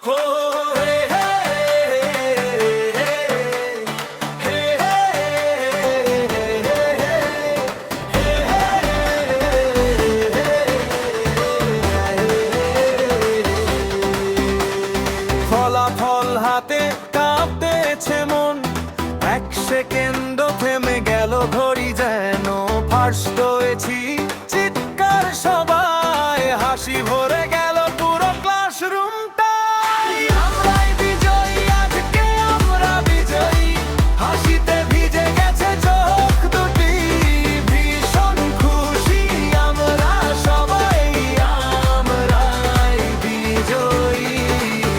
ফলাফল হাতে কাঁপতেছে মন, এক সেকেন্ড থেমে গেল ঘড়ি যেন। ফার্স্ট হয়েছি, চিৎকার সবাই, হাসি ভরে গেল পুরো ক্লাসরুমটাই। আমরাই বিজয়ী, আজকে আমরা বিজয়ী, হাসিতে ভিজে গেছে চোখ দুটি। ভীষণ খুশি আমরা সবাই, আমরাই বিজয়ী।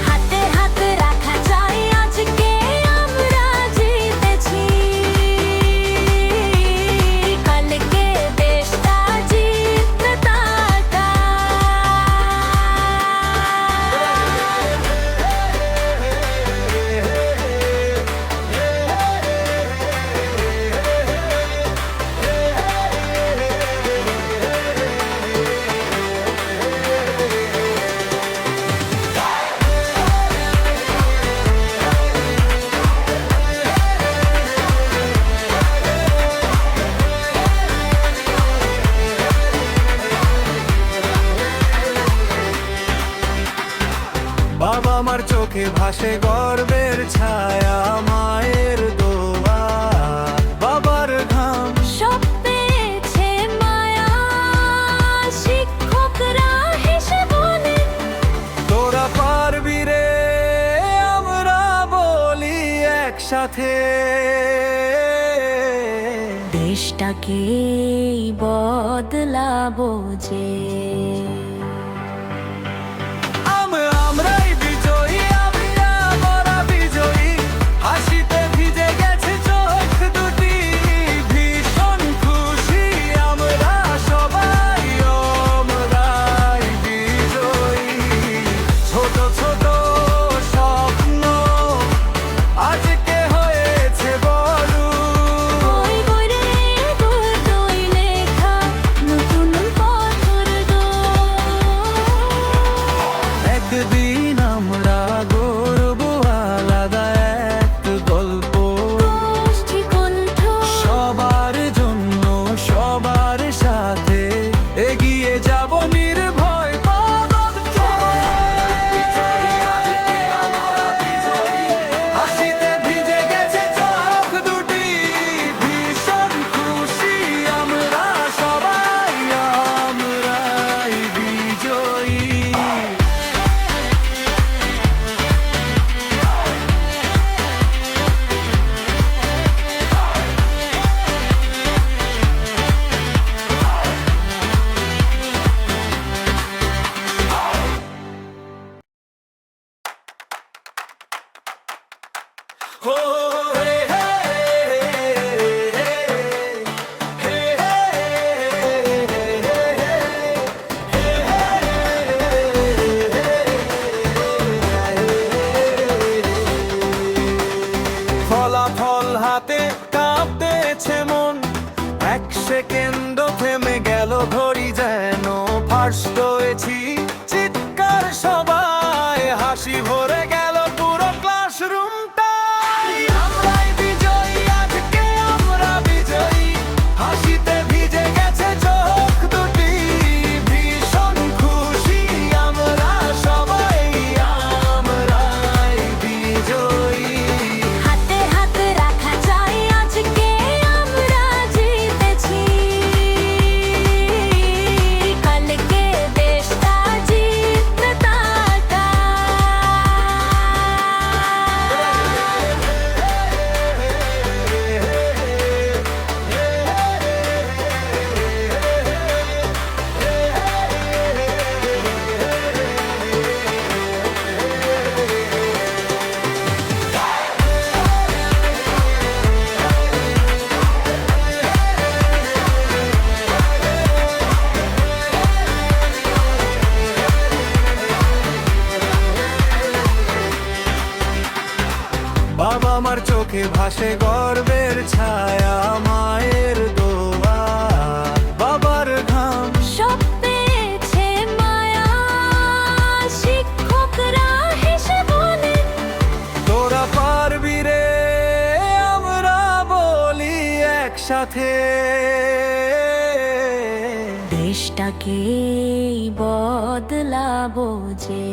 হাতে হাত রাখা যায়, আজকে আমরা জিতেছি। কালকে দেশটা জিতবে তারা। বাবা মার চোখে ভাসে গর্বের ছায়া, মায়ের দোয়া, বাবার ঘাম, সব পেয়েছে মায়া, শিক্ষকরা হেসে বলে তোরা পারবি রে, আমরা বলি একসাথে। দেশটাকে বদলাবো যে। আমরাই বিজয়ী, আমরা বিজয়ী, হাসিতে ভিজে গেছে চোখ দুটি। ভীষণ খুশি আমরা সবাই, আমরাই বিজয়ী। ছোট ছোট স্বপ্ন আজকে হয়েছে বড়। বই বইরে দুটোই লেখা, নতুন পথর একদিন আমরা গর্ব, আলাদা এক গল্প। গোষ্ঠী কণ্ঠ সবার জন্য, সবার সাথে এগিয়ে যাব নির্ভয় পদক্ষেপে। হাসিতে ভিজে গেছে চোখ দুটি, ভীষণ খুশি আমরা সবাই, আমরাই বিজয়ী। ফলাফল হাতে কাঁপতেছে মন, এক সেকেন্ড থেমে গেল ঘড়ি যেন। ফার্স্ট হয়েছি, চিৎকার সবাই, হাসি ভরে গেল পুরো ক্লাসরুমটাই। আমরাই বিজয়ী, আজকে আমরা বিজয়ী, হাসিতে ভিজে গেছে চোখ দুটি। ভীষণ খুশি আমরা সবাই, আমরাই বিজয়ী। হাতে হাত রাখা যায়, আজকে আমরা জিতেছি। কালকে দেশটা জিতবে তারা। বাবা মার চোখে ভাসে গর্বের ছায়া, মায়ের দোয়া, বাবার ঘাম, সব পেয়েছে মায়া, শিক্ষকরা হেসে দেশটাকে বদলাবো যে।